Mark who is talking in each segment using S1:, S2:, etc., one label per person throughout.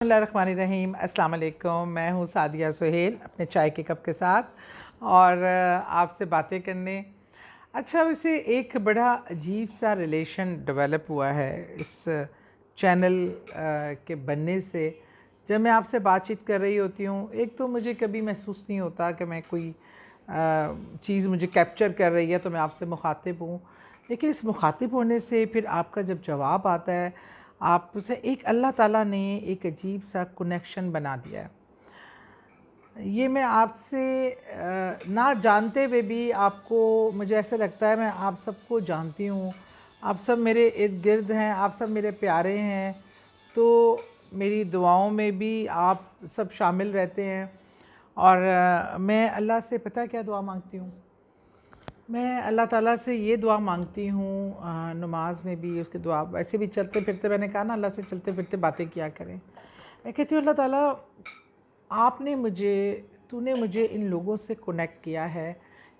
S1: बिस्मिल्लाहिर्रहमानिर्रहीम। अस्सलाम वालेकुम। मैं हूँ सादिया सुहेल अपने चाय के कप के साथ और आपसे बातें करने। अच्छा, वैसे एक बड़ा अजीब सा रिलेशन डेवलप हुआ है इस चैनल के बनने से। जब मैं आपसे बातचीत कर रही होती हूँ, एक तो मुझे कभी महसूस नहीं होता कि मैं कोई चीज़ मुझे कैप्चर कर रही है तो मैं आपसे मुखातिब हूँ, लेकिन इस मुखातिब होने से फिर आपका जब जवाब आता है, आपसे एक अल्लाह ताला ने एक अजीब सा कनेक्शन बना दिया है। ये मैं आपसे ना जानते हुए भी आपको, मुझे ऐसा लगता है मैं आप सबको जानती हूँ, आप सब मेरे इर्द गिर्द हैं, आप सब मेरे प्यारे हैं, तो मेरी दुआओं में भी आप सब शामिल रहते हैं। और मैं अल्लाह से पता क्या दुआ मांगती हूँ? मैं अल्लाह ताला से ये दुआ मांगती हूँ, नमाज में भी उसकी दुआ, वैसे भी चलते फिरते, मैंने कहा ना अल्लाह से चलते फिरते बातें किया करें। मैं कहती हूँ अल्लाह ताला, आपने मुझे, तूने मुझे इन लोगों से कनेक्ट किया है।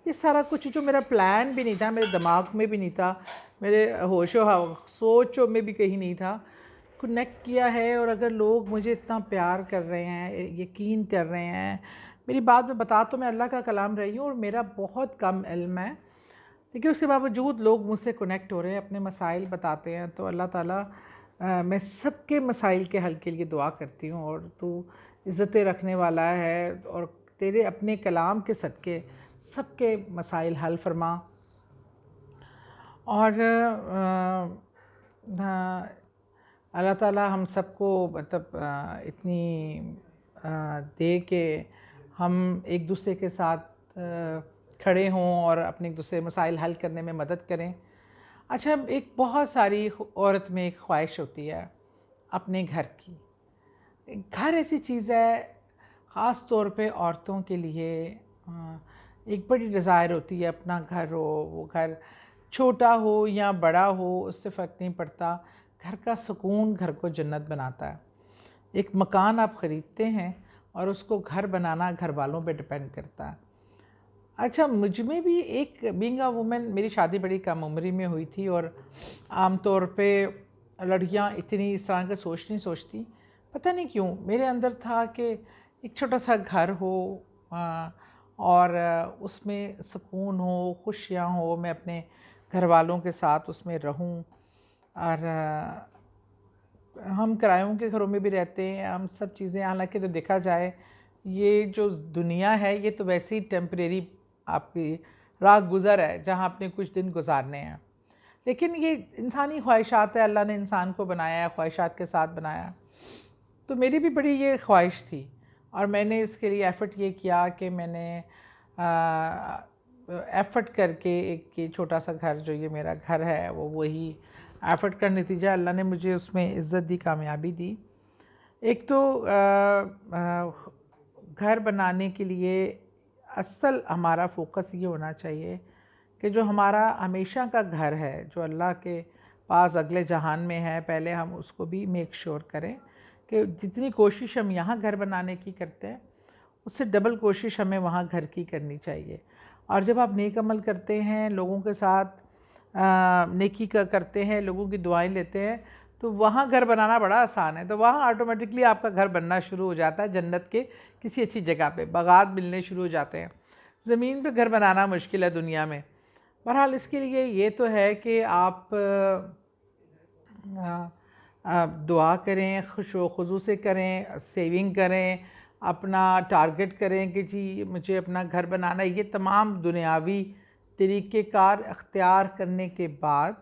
S1: ये सारा कुछ जो मेरा प्लान भी नहीं था, मेरे दिमाग में भी नहीं था, मेरे होशो सोचों में भी कहीं नहीं था, कनेक्ट किया है। और अगर लोग मुझे इतना प्यार कर रहे हैं, यकीन कर रहे हैं, मेरी बात में बता, तो मैं अल्लाह का कलाम रही हूँ और मेरा बहुत कम इल्म है, लेकिन उसके बावजूद लोग मुझसे कनेक्ट हो रहे हैं, अपने मसाइल बताते हैं। तो अल्लाह ताला, मैं सबके मसाइल के हल के लिए दुआ करती हूँ, और तू इज़्ज़तें रखने वाला है और तेरे अपने कलाम के सदक़े सबके मसाइल हल फरमा। और अल्लाह ताला हम सबको मतलब इतनी दे के हम एक दूसरे के साथ खड़े हों और अपने एक दूसरे मसाइल हल करने में मदद करें। अच्छा, एक बहुत सारी औरत में एक ख्वाहिश होती है अपने घर की। घर ऐसी चीज़ है, ख़ास तौर पे औरतों के लिए एक बड़ी डिज़ायर होती है अपना घर हो, वो घर छोटा हो या बड़ा हो, उससे फ़र्क नहीं पड़ता। घर का सुकून घर को जन्नत बनाता है। एक मकान आप ख़रीदते हैं और उसको घर बनाना घर वालों पे डिपेंड करता है। अच्छा, मुझ में भी एक बीइंग अ वुमेन, मेरी शादी बड़ी कम उम्र में हुई थी और आम तौर पे लड़कियां इतनी इस तरह का सोच नहीं सोचती। पता नहीं क्यों मेरे अंदर था कि एक छोटा सा घर हो, और उसमें सुकून हो, खुशियाँ हो, मैं अपने घर वालों के साथ उसमें रहूं। और हम किरायों के घरों में भी रहते हैं, हम सब चीज़ें, हालांकि तो देखा जाए ये जो दुनिया है ये तो वैसे ही टेम्परेरी आपकी राह गुज़र है जहाँ आपने कुछ दिन गुजारने हैं, लेकिन ये इंसानी ख्वाहिशात है, अल्लाह ने इंसान को बनाया है, ख्वाहिशात के साथ बनाया। तो मेरी भी बड़ी ये ख्वाहिश थी और मैंने इसके लिए एफ़र्ट ये किया कि मैंने एफ़र्ट करके एक ये छोटा सा घर, जो ये मेरा घर है, वो वही एफ़र्ट का नतीजा, अल्लाह ने मुझे उसमें इज़्ज़त दी, कामयाबी दी। एक तो घर बनाने के लिए असल हमारा फ़ोकस ये होना चाहिए कि जो हमारा हमेशा का घर है, जो अल्लाह के पास अगले जहान में है, पहले हम उसको भी मेक श्योर करें कि जितनी कोशिश हम यहाँ घर बनाने की करते हैं, उससे डबल कोशिश हमें वहाँ घर की करनी चाहिए। और जब आप नेक अमल करते हैं, लोगों के साथ नेकी का करते हैं, लोगों की दुआएं लेते हैं, तो वहाँ घर बनाना बड़ा आसान है। तो वहाँ ऑटोमेटिकली आपका घर बनना शुरू हो जाता है, जन्नत के किसी अच्छी जगह पे बागात मिलने शुरू हो जाते हैं। ज़मीन पे घर बनाना मुश्किल है दुनिया में। बहरहाल इसके लिए ये तो है कि आप दुआ करें, खुशू से करें, सेविंग करें, अपना टारगेट करें कि जी मुझे अपना घर बनाना है। ये तमाम दुनियावी तरीक़ेकार अख्तियार करने के बाद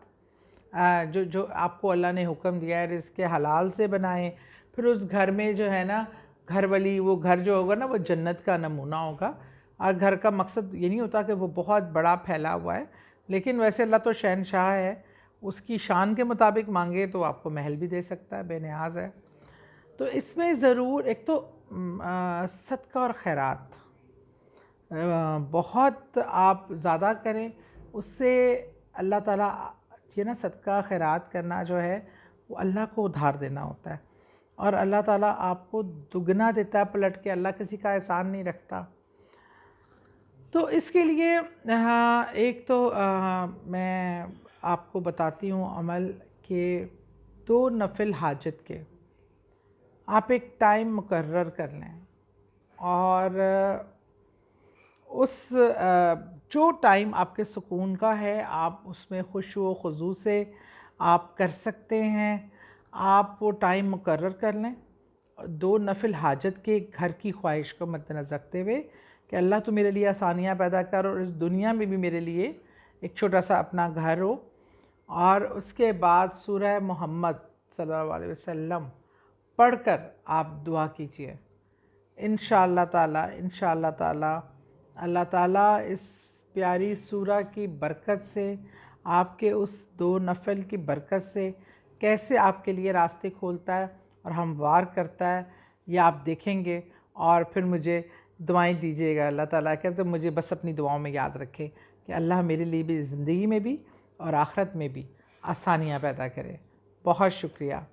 S1: जो जो आपको अल्लाह ने हुक्म दिया है, रिज़्क़ हलाल से बनाएं। फिर उस घर में जो है ना, घर वाली वो घर जो होगा ना, वो जन्नत का नमूना होगा। और घर का मकसद ये नहीं होता कि वो बहुत बड़ा फैला हुआ है, लेकिन वैसे अल्लाह तो शहनशाह है, उसकी शान के मुताबिक मांगे तो आपको महल भी दे सकता है, बेनियाज है। तो इसमें ज़रूर एक तो सदका और खैरात बहुत आप ज़्यादा करें, उससे अल्लाह ताला, ये ना सदका खैरात करना जो है वो अल्लाह को उधार देना होता है, और अल्लाह ताला आपको दुगना देता है पलट के। अल्लाह किसी का एहसान नहीं रखता। तो इसके लिए हाँ, एक तो मैं आपको बताती हूँ अमल के, दो नफिल हाजत के आप एक टाइम मुकर्रर कर लें और उस जो टाइम आपके सुकून का है आप उसमें खुश व खुजू से आप कर सकते हैं। आप वो टाइम मुकर्रर कर लें, दो नफिल हाजत के घर की ख्वाहिश को मद्देनज़र रखते हुए कि अल्लाह तो मेरे लिए आसानियाँ पैदा कर और इस दुनिया में भी मेरे लिए एक छोटा सा अपना घर हो। और उसके बाद सूरह मोहम्मद सल्लल्लाहु अलैहि वसल्लम पढ़कर आप दुआ कीजिए। इंशाअल्लाह ताला अल्लाह ताला इस प्यारी सूरा की बरकत से, आपके उस दो नफल की बरकत से कैसे आपके लिए रास्ते खोलता है और हमवार करता है, ये आप देखेंगे। और फिर मुझे दुआएं दीजिएगा। अल्लाह ताला कहते मुझे बस अपनी दुआओं में याद रखे कि अल्लाह मेरे लिए भी ज़िंदगी में भी और आखिरत में भी आसानियाँ पैदा करे। बहुत शुक्रिया।